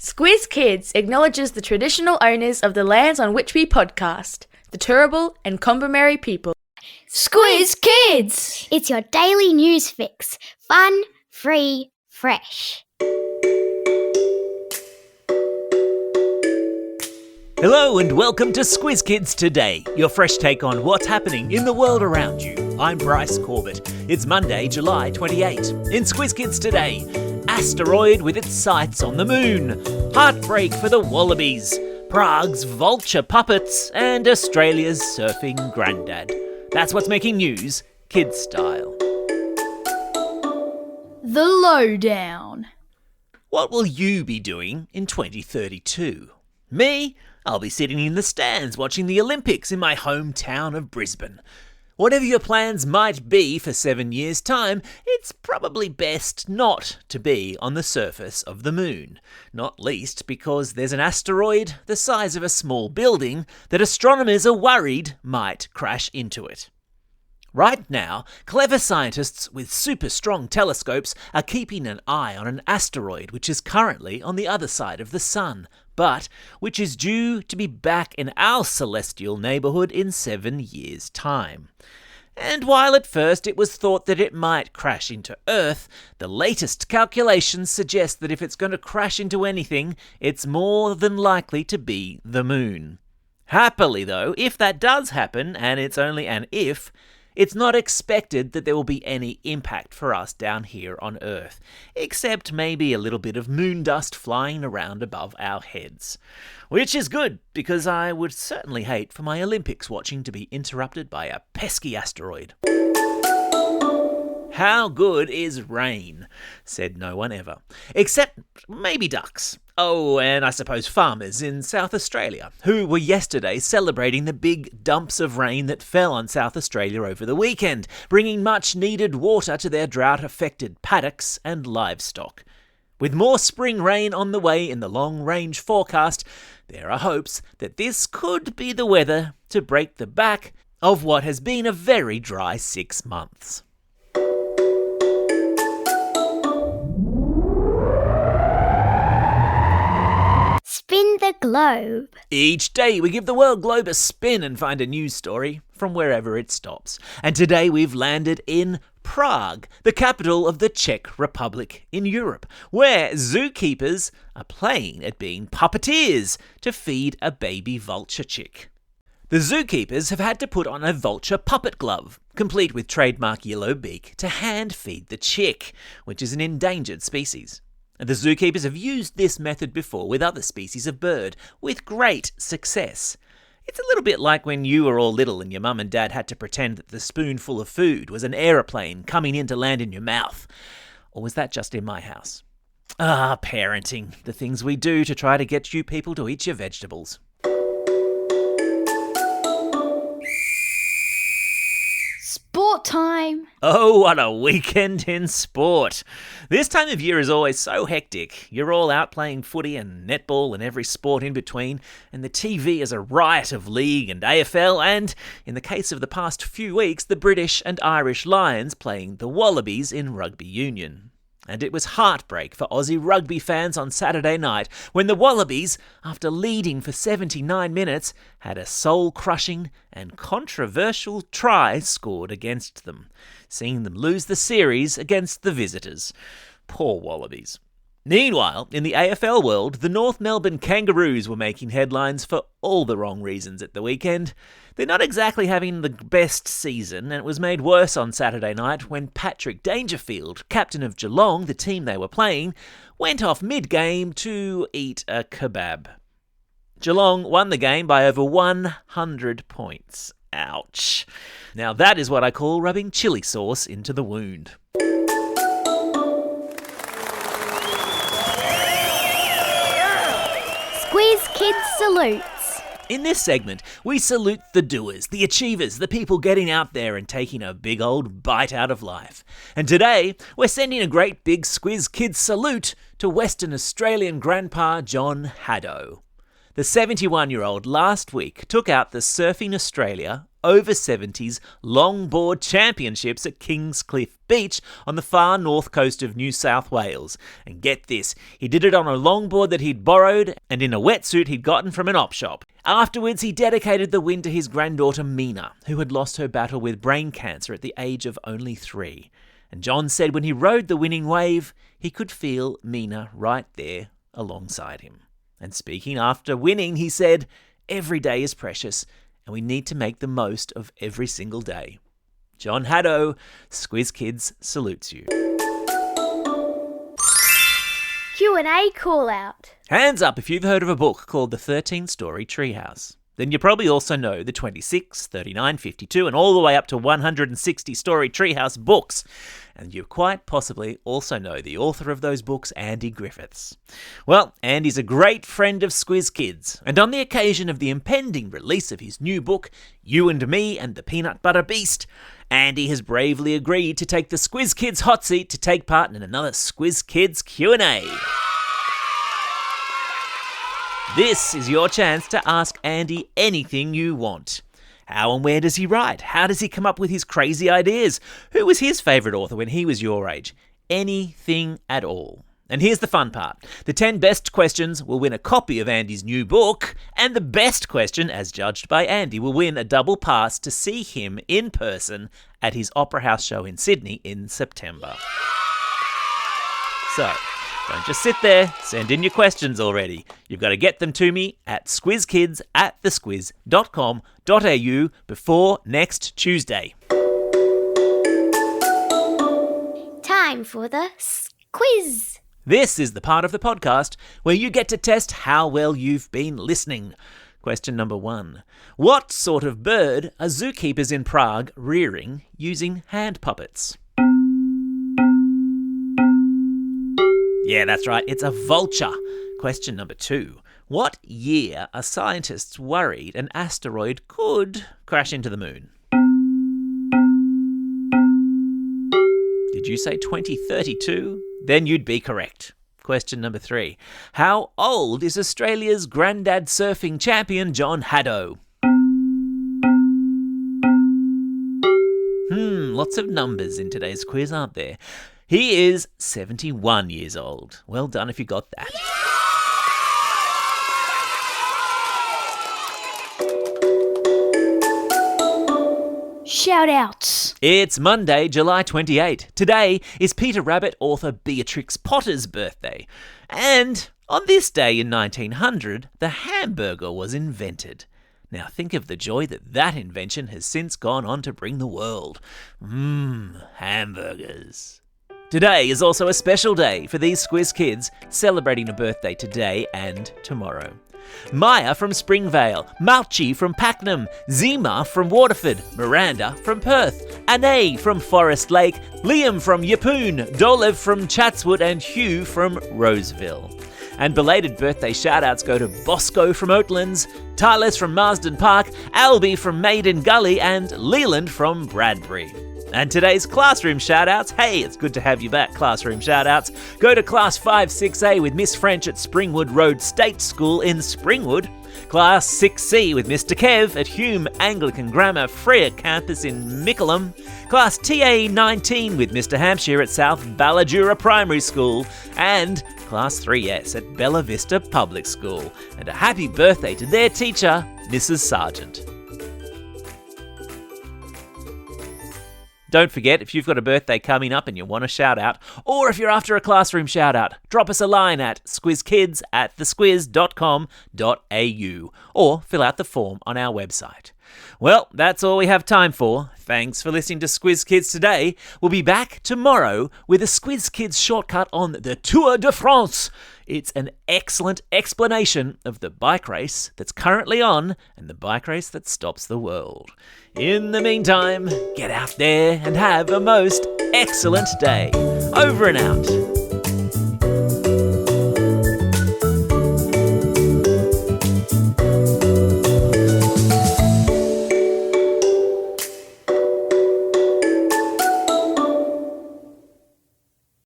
Squiz Kids acknowledges the traditional owners of the lands on which we podcast, the Turrbal and Kombumerri people. Squiz Kids! It's your daily news fix. Fun, free, fresh. Hello and welcome to Squiz Kids Today, your fresh take on what's happening in the world around you. I'm Bryce Corbett. It's Monday, July 28. In Squiz Kids Today, Asteroid with its sights on the moon, heartbreak for the Wallabies, Prague's vulture puppets, and Australia's surfing grandad. That's what's making news, kids style. The Lowdown. What will you be doing in 2032? Me? I'll be sitting in the stands watching the Olympics in my hometown of Brisbane. Whatever your plans might be for 7 years' time, it's probably best not to be on the surface of the moon. Not least because there's an asteroid the size of a small building that astronomers are worried might crash into it. Right now, clever scientists with super strong telescopes are keeping an eye on an asteroid which is currently on the other side of the sun, but which is due to be back in our celestial neighbourhood in 7 years' time. And while at first it was thought that it might crash into Earth, the latest calculations suggest that if it's going to crash into anything, it's more than likely to be the moon. Happily though, if that does happen, and it's only an if, it's not expected that there will be any impact for us down here on Earth, except maybe a little bit of moon dust flying around above our heads. Which is good, because I would certainly hate for my Olympics watching to be interrupted by a pesky asteroid. How good is rain? Said no one ever. Except maybe ducks. Oh, and I suppose farmers in South Australia, who were yesterday celebrating the big dumps of rain that fell on South Australia over the weekend, bringing much needed water to their drought-affected paddocks and livestock. With more spring rain on the way in the long-range forecast, there are hopes that this could be the weather to break the back of what has been a very dry 6 months. Spin the globe. Each day we give the world globe a spin and find a news story from wherever it stops. And today we've landed in Prague, the capital of the Czech Republic in Europe, where zookeepers are playing at being puppeteers to feed a baby vulture chick. The zookeepers have had to put on a vulture puppet glove, complete with trademark yellow beak, to hand feed the chick, which is an endangered species. The zookeepers have used this method before with other species of bird, with great success. It's a little bit like when you were all little and your mum and dad had to pretend that the spoonful of food was an aeroplane coming in to land in your mouth. Or was that just in my house? Parenting, the things we do to try to get you people to eat your vegetables. Sport time! Oh, what a weekend in sport. This time of year is always so hectic. You're all out playing footy and netball and every sport in between, and the TV is a riot of league and AFL and, in the case of the past few weeks, the British and Irish Lions playing the Wallabies in rugby union. And it was heartbreak for Aussie rugby fans on Saturday night when the Wallabies, after leading for 79 minutes, had a soul-crushing and controversial try scored against them, seeing them lose the series against the visitors. Poor Wallabies. Meanwhile, in the AFL world, the North Melbourne Kangaroos were making headlines for all the wrong reasons at the weekend. They're not exactly having the best season, and it was made worse on Saturday night when Patrick Dangerfield, captain of Geelong, the team they were playing, went off mid-game to eat a kebab. Geelong won the game by over 100 points. Ouch. Now that is what I call rubbing chili sauce into the wound. Squiz Kids salutes. In this segment, we salute the doers, the achievers, the people getting out there and taking a big old bite out of life. And today, we're sending a great big Squiz Kids salute to Western Australian grandpa John Haddo. The 71-year-old last week took out the Surfing Australia over-70s longboard championships at Kingscliff Beach on the far north coast of New South Wales. And get this, he did it on a longboard that he'd borrowed and in a wetsuit he'd gotten from an op shop. Afterwards, he dedicated the win to his granddaughter Mina, who had lost her battle with brain cancer at the age of only 3. And John said when he rode the winning wave, he could feel Mina right there alongside him. And speaking after winning, he said, "Every day is precious, and we need to make the most of every single day." John Haddo, Squiz Kids salutes you. Q&A call out. Hands up if you've heard of a book called The 13-Story Treehouse. Then you probably also know the 26, 39, 52 and all the way up to 160-story treehouse books. And you quite possibly also know the author of those books, Andy Griffiths. Well, Andy's a great friend of Squiz Kids, and on the occasion of the impending release of his new book, You and Me and the Peanut Butter Beast, Andy has bravely agreed to take the Squiz Kids hot seat to take part in another Squiz Kids Q&A. This is your chance to ask Andy anything you want. How and where does he write? How does he come up with his crazy ideas? Who was his favourite author when he was your age? Anything at all. And here's the fun part. The 10 best questions will win a copy of Andy's new book, and the best question, as judged by Andy, will win a double pass to see him in person at his Opera House show in Sydney in September. So, don't just sit there, send in your questions already. You've got to get them to me at squizkids@thesquiz.com.au before next Tuesday. Time for the quiz. This is the part of the podcast where you get to test how well you've been listening. Question number 1. What sort of bird are zookeepers in Prague rearing using hand puppets? Yeah, that's right, it's a vulture. Question number 2. What year are scientists worried an asteroid could crash into the moon? Did you say 2032? Then you'd be correct. Question number 3. How old is Australia's grandad surfing champion John Haddo? Lots of numbers in today's quiz, aren't there? He is 71 years old. Well done if you got that. Shout-outs. It's Monday, July 28. Today is Peter Rabbit author Beatrix Potter's birthday. And on this day in 1900, the hamburger was invented. Now think of the joy that invention has since gone on to bring the world. Hamburgers. Today is also a special day for these Squiz Kids, celebrating a birthday today and tomorrow. Maya from Springvale, Malchi from Pakenham, Zima from Waterford, Miranda from Perth, Anae from Forest Lake, Liam from Yeppoon, Dolev from Chatswood and Hugh from Roseville. And belated birthday shout-outs go to Bosco from Oatlands, Tyler from Marsden Park, Albie from Maiden Gully and Leland from Bradbury. And today's classroom shout-outs, hey, it's good to have you back, classroom shout-outs, go to Class 5-6A with Miss French at Springwood Road State School in Springwood, Class 6C with Mr. Kev at Hume Anglican Grammar Freer Campus in Mickleham, Class TA19 with Mr. Hampshire at South Ballajura Primary School, and Class 3S at Bella Vista Public School. And a happy birthday to their teacher, Mrs. Sargent. Don't forget, if you've got a birthday coming up and you want a shout-out, or if you're after a classroom shout-out, drop us a line at squizkids@thesquiz.com.au or fill out the form on our website. Well, that's all we have time for. Thanks for listening to Squiz Kids today. We'll be back tomorrow with a Squiz Kids shortcut on the Tour de France. It's an excellent explanation of the bike race that's currently on and the bike race that stops the world. In the meantime, get out there and have a most excellent day. Over and out.